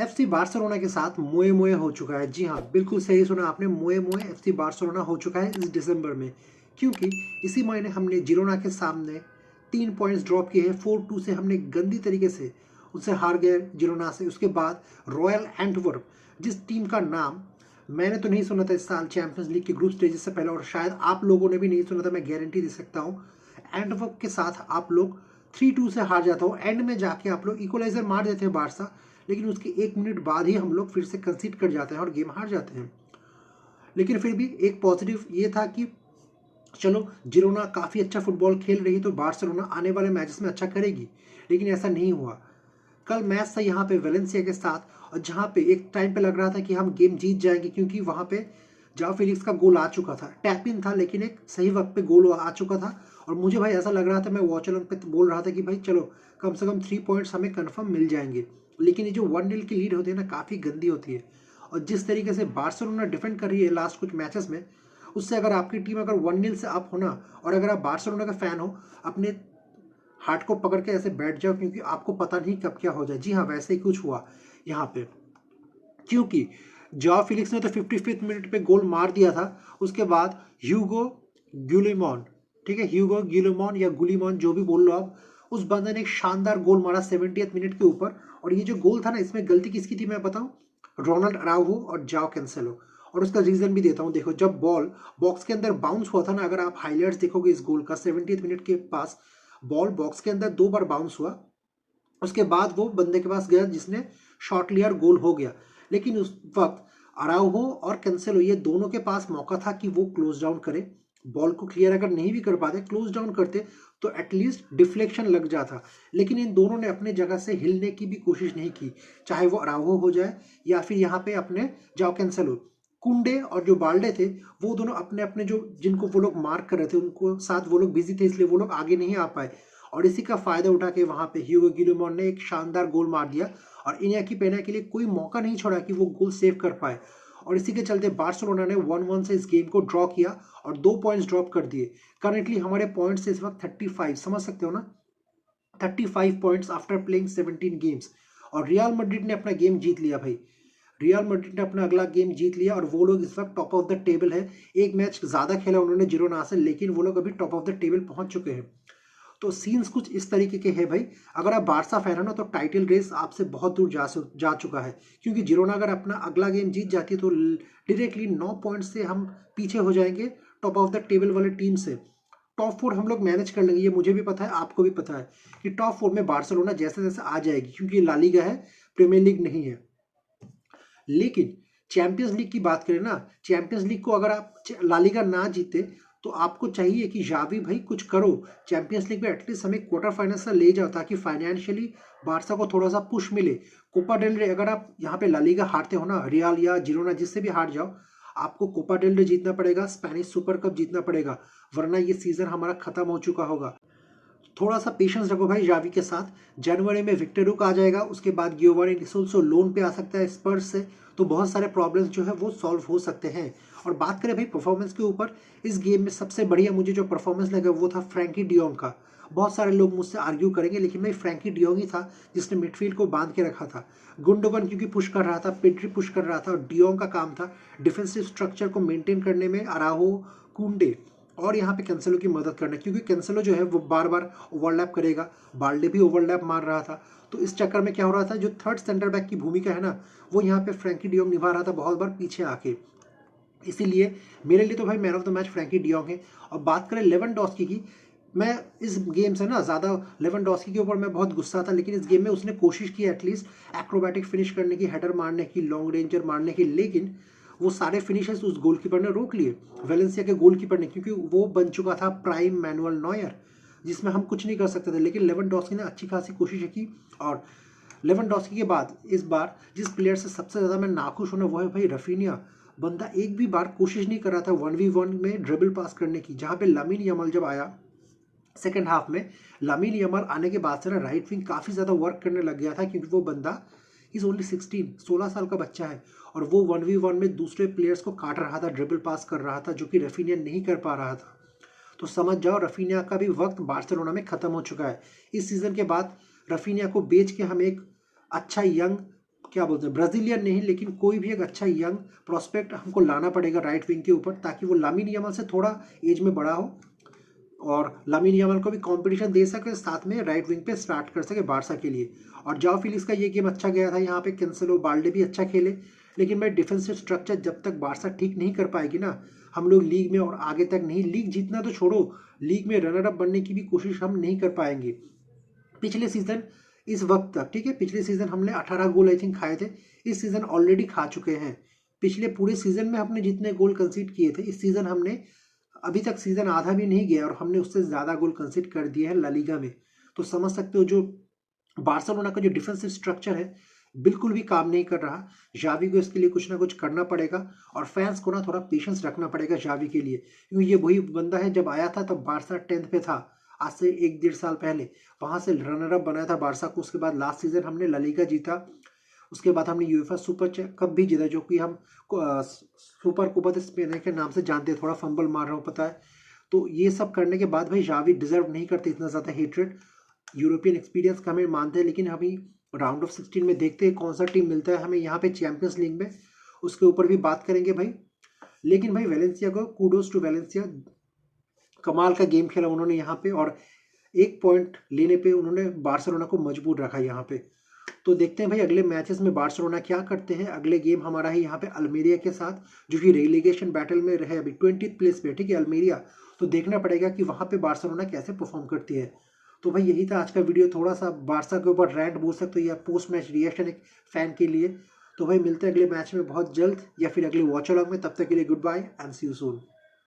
FC Barcelona के साथ मोए मोए हो चुका है। जी हाँ, बिल्कुल सही सुना आपने, मोए मोए एफसी बार्सिलोना हो चुका है इस दिसंबर में, क्योंकि इसी महीने हमने जिरोना के सामने 3 पॉइंट्स ड्रॉप किए हैं। 4-2 से हमने गंदी तरीके से उससे हार गए जिरोना से। उसके बाद रॉयल एंटवर्प, जिस टीम का नाम मैंने तो नहीं सुना था इस साल चैंपियंस लीग के ग्रुप स्टेजेस से पहले, और शायद आप लोगों ने भी नहीं सुना था, मैं गारंटी दे सकता हूँ। एंटवर्प के साथ आप लोग 3-2 से हार जाता हो। एंड में जाके आप लोग इक्वलाइजर मार देते हैं बारसा, लेकिन उसके 1 मिनट बाद ही हम लोग फिर से कंसीड कर जाते हैं और गेम हार जाते हैं। लेकिन फिर भी एक पॉजिटिव ये था कि चलो जिरोना काफ़ी अच्छा फुटबॉल खेल रही है तो बार्सिलोना आने वाले मैचेस में अच्छा करेगी, लेकिन ऐसा नहीं हुआ। कल मैच था यहाँ पे वेलेंसिया के साथ, और जहाँ पे एक टाइम पे लग रहा था कि हम गेम जीत जाएंगे, क्योंकि वहाँ पे जाओ फेलिक्स का गोल आ चुका था, टैप इन था लेकिन एक सही वक्त पे गोल आ चुका था। और मुझे भाई ऐसा लग रहा था, मैं वॉच अलॉन्ग पे बोल रहा था कि भाई चलो कम से कम 3 पॉइंट्स हमें कन्फर्म मिल जाएंगे। लेकिन ये जो 1-0 की लीड होती है ना, काफ़ी गंदी होती है। और जिस तरीके से बार्सिलोना डिफेंड कर रही है लास्ट कुछ मैचेस में, उससे अगर आपकी टीम अगर 1-0 से अप होना, और अगर आप बार्सिलोना का फैन हो, अपने हार्ट को पकड़ के ऐसे बैठ जाओ, क्योंकि आपको पता नहीं कब क्या हो जाए। जी हाँ, वैसे ही कुछ हुआ यहाँ पे, क्योंकि जॉ फिलिक्स ने तो 55th मिनट पे गोल मार दिया था। उसके बाद ह्यूगो ग्युलिमॉन, ठीक है, ह्यूगो ग्युलिमॉन या गुलिमॉन जो भी बोल लो आप, उस बंदे ने एक शानदार गोल मारा 70th मिनट के ऊपर। और ये जो गोल था ना, इसमें गलती किसकी थी मैं बताऊं? रोनाल्ड अराउहो और जाओ कैंसेलो। और उसका रीजन भी देता हूं। देखो, जब बॉल बॉक्स के अंदर बाउंस हुआ था ना, अगर आप हाईलाइट्स देखोगे इस गोल का, 70th मिनट के पास बॉल बॉक्स के अंदर 2 बार बाउंस हुआ। उसके बाद वो बंदे के पास गया जिसने शॉट लिया और गोल हो गया। लेकिन उस वक्त अराउहो और कैंसेलो, ये दोनों के पास मौका था कि वो क्लोज डाउन करे बॉल को। क्लियर अगर नहीं भी कर पाते, क्लोज डाउन करते, तो एटलीस्ट डिफ्लेक्शन लग जाता। लेकिन इन दोनों ने अपने जगह से हिलने की भी कोशिश नहीं की, चाहे वो अराउहो हो जाए या फिर यहाँ पे अपने जाओ कैंसेलो। कुंडे और जो बाल्डे थे, वो दोनों अपने अपने जो जिनको वो लोग मार्क कर रहे थे उनको साथ वो लोग बिजी थे, इसलिए वो लोग आगे नहीं आ पाए। और इसी का फायदा उठा के वहां पे ह्यूगो गिलमोर ने एक शानदार गोल मार दिया, और इनियाकी पेना के लिए कोई मौका नहीं छोड़ा कि वो गोल सेव कर पाए। और इसी के चलते बार्सिलोना ने 1-1 से इस गेम को ड्रॉ किया और 2 पॉइंट्स ड्रॉप कर दिए। करंटली हमारे पॉइंट्स इस वक्त 35, समझ सकते हो ना, 35 पॉइंट्स आफ्टर प्लेइंग 17 गेम्स। और रियल मैड्रिड ने अपना गेम जीत लिया भाई। रियल मैड्रिड ने अपना अगला गेम जीत लिया और वो लोग इस वक्त टॉप ऑफ द टेबल है। एक मैच ज्यादा खेला उन्होंने जिरोना से, लेकिन वो लोग अभी टॉप ऑफ द टेबल पहुंच चुके हैं। तो सीन्स कुछ इस तरीके के हैं भाई। अगर आप बारसा फैन हो ना, तो टाइटल रेस आपसे बहुत दूर जा चुका है, क्योंकि जिरोना अगर अपना अगला गेम जीत जाती है तो डायरेक्टली 9 पॉइंट से हम पीछे हो जाएंगे टॉप ऑफ द टेबल वाले टीम से। टॉप 4 हम लोग मैनेज कर लेंगे, ये मुझे भी पता है, आपको भी पता है कि टॉप 4 में बार्सिलोना जैसे जैसे आ जाएगी, क्योंकि ला लीगा है, प्रीमियर लीग नहीं है। लेकिन चैंपियंस लीग की बात करें ना, चैंपियंस लीग को अगर आप ला लीगा ना जीते, तो आपको चाहिए कि जावी भाई कुछ करो, चैंपियंस लीग में एटलीस्ट हमें क्वार्टर फाइनल से ले जाओ, ताकि फाइनेंशियली बारसा को थोड़ा सा पुश मिले। कोपा डेल रे अगर आप यहाँ पे ला लीगा हारते हो ना, रियल या जिरोना जिससे भी हार जाओ, आपको कोपा डेल रे जीतना पड़ेगा, स्पेनिश सुपर कप जीतना पड़ेगा, वरना ये सीजन हमारा खत्म हो चुका होगा। थोड़ा सा पेशेंस रखो भाई जावी के साथ। जनवरी में विक्टर रुक आ जाएगा, उसके बाद गियोवानी डिसोल्सो लोन पे आ सकता है स्पर्स से, तो बहुत सारे प्रॉब्लम्स जो है वो सॉल्व हो सकते हैं। और बात करें भाई परफॉर्मेंस के ऊपर, इस गेम में सबसे बढ़िया मुझे जो परफॉर्मेंस लगा वो था फ्रैंकी डियोंग का। बहुत सारे लोग मुझसे आर्ग्यू करेंगे, लेकिन भाई फ्रैंकी डियोंग ही था जिसने मिडफील्ड को बांध के रखा था। गुंडोगन क्योंकि पुश कर रहा था, पेड्री पुश कर रहा था, और डियोंग का काम था डिफेंसिव स्ट्रक्चर को मेंटेन करने में, अराहो, कुंडे और यहाँ पे कैंसेलो की मदद करना, क्योंकि कैंसेलो जो है वो बार बार ओवरलैप करेगा। बाल्डे भी ओवरलैप मार रहा था, तो इस चक्कर में क्या हो रहा था, जो थर्ड सेंटर बैक की भूमिका है ना, वो यहाँ पे फ्रैंकी डियोंग निभा रहा था बहुत बार पीछे आके। इसीलिए मेरे लिए तो भाई man of the match Frenkie de Jong है। और बात करें लेवेंडोस्की की, मैं इस गेम से ना ज़्यादा लेवेंडोस्की के ऊपर मैं बहुत गुस्सा था, लेकिन इस गेम में उसने कोशिश की एटलीस्ट एक्रोबैटिक फिनिश करने की, हेडर मारने की, लॉन्ग रेंजर मारने की, लेकिन वो सारे फिनिशेस उस गोलकीपर ने रोक लिए, वेलेंसिया के गोलकीपर ने, क्योंकि वो बन चुका था प्राइम मैनुअल नॉयर, जिसमें हम कुछ नहीं कर सकते थे। लेकिन लेवेंडोस्की ने अच्छी खासी कोशिश की। और लेवेंडोस्की के बाद इस बार जिस प्लेयर से सबसे ज़्यादा मैं नाखुश हूँ वो है भाई रफीनिया। बंदा एक भी बार कोशिश नहीं कर रहा था 1v1 में ड्रिबल पास करने की, जहाँ पे लामिन यमाल जब आया सेकेंड हाफ में, लामिन यमाल आने के बाद से ना राइट विंग काफ़ी ज़्यादा वर्क करने लग गया था, क्योंकि वो बंदा इज़ ओनली 16 साल का बच्चा है, और वो 1v1 में दूसरे प्लेयर्स को काट रहा था, ड्रिबल पास कर रहा था, जो कि रफीनिया नहीं कर पा रहा था। तो समझ जाओ रफीनिया का भी वक्त बार्सिलोना में खत्म हो चुका है। इस सीजन के बाद रफीनिया को बेच के हम एक अच्छा यंग क्या बोलते हैं, ब्राजीलियन नहीं लेकिन कोई भी एक अच्छा यंग प्रोस्पेक्ट हमको लाना पड़ेगा राइट विंग के ऊपर, ताकि वो लामिन यामाल से थोड़ा एज में बड़ा हो और लामिन यामाल को भी कंपटीशन दे सके, साथ में राइट विंग पे स्टार्ट कर सके बारसा के लिए। और जाओ फिलिक्स का ये गेम अच्छा गया था, यहाँ पे कैंसेलो बाल्डे भी अच्छा खेले, लेकिन भाई डिफेंसिव स्ट्रक्चर जब तक बारसा ठीक नहीं कर पाएगी ना, हम लोग लीग में और आगे तक नहीं, लीग जीतना तो छोड़ो, लीग में रनर अप बनने की भी कोशिश हम नहीं कर पाएंगे। पिछले सीजन इस वक्त तक, ठीक है, पिछले सीजन हमने 18 गोल आई थिंक खाए थे, इस सीजन ऑलरेडी खा चुके हैं। पिछले पूरे सीजन में हमने जितने गोल कंसीड किए थे, इस सीजन हमने अभी तक सीजन आधा भी नहीं गया और हमने उससे ज़्यादा गोल कंसीड कर दिए हैं ला लीगा में। तो समझ सकते हो जो बार्सिलोना का जो डिफेंसिव स्ट्रक्चर है बिल्कुल भी काम नहीं कर रहा। जावी को इसके लिए कुछ ना कुछ करना पड़ेगा और फैंस को ना थोड़ा पेशेंस रखना पड़ेगा जावी के लिए, क्योंकि ये वही बंदा है, जब आया था तब बारसा 10th पे था, आज से 1-1.5 साल पहले, वहां से रनर अप बनाया था बारसा को। उसके बाद लास्ट सीजन हमने ला लीगा जीता, उसके बाद हमने यूएफए सुपर कप भी जीता, जो कि हम सुपर कोपा दे स्पेन के नाम से जानते हैं। थोड़ा फंबल मार रहा हूँ पता है। तो ये सब करने के बाद भाई जावी डिजर्व नहीं करते इतना ज़्यादा हेट्रेड। यूरोपियन एक्सपीरियंस का हमें मानते हैं, लेकिन अभी राउंड ऑफ 16 में देखते हैं कौन सा टीम मिलता है हमें यहाँ पे चैंपियंस लीग में, उसके ऊपर भी बात करेंगे भाई। लेकिन भाई वेलेंसिया को कूडोज टू वेलेंसिया, कमाल का गेम खेला उन्होंने यहाँ पे, और 1 पॉइंट लेने पे उन्होंने बार्सिलोना को मजबूर रखा यहाँ पे। तो देखते हैं भाई अगले मैचेस में बार्सिलोना क्या करते हैं। अगले गेम हमारा है यहाँ पे अल्मेरिया के साथ, जो कि रेलीगेशन बैटल में रहे अभी 20th प्लेस पे, ठीक है, अल्मेरिया। तो देखना पड़ेगा कि वहाँ पे बार्सिलोना कैसे परफॉर्म करती है। तो भाई यही था आज का वीडियो, थोड़ा सा बारसा के ऊपर रैंट बोल सकते हो या पोस्ट मैच रिएक्शन एक फैन के लिए। तो भाई मिलते हैं अगले मैच में बहुत जल्द, या फिर अगले वॉच अलॉन्ग में। तब तक के लिए goodbye and see you soon.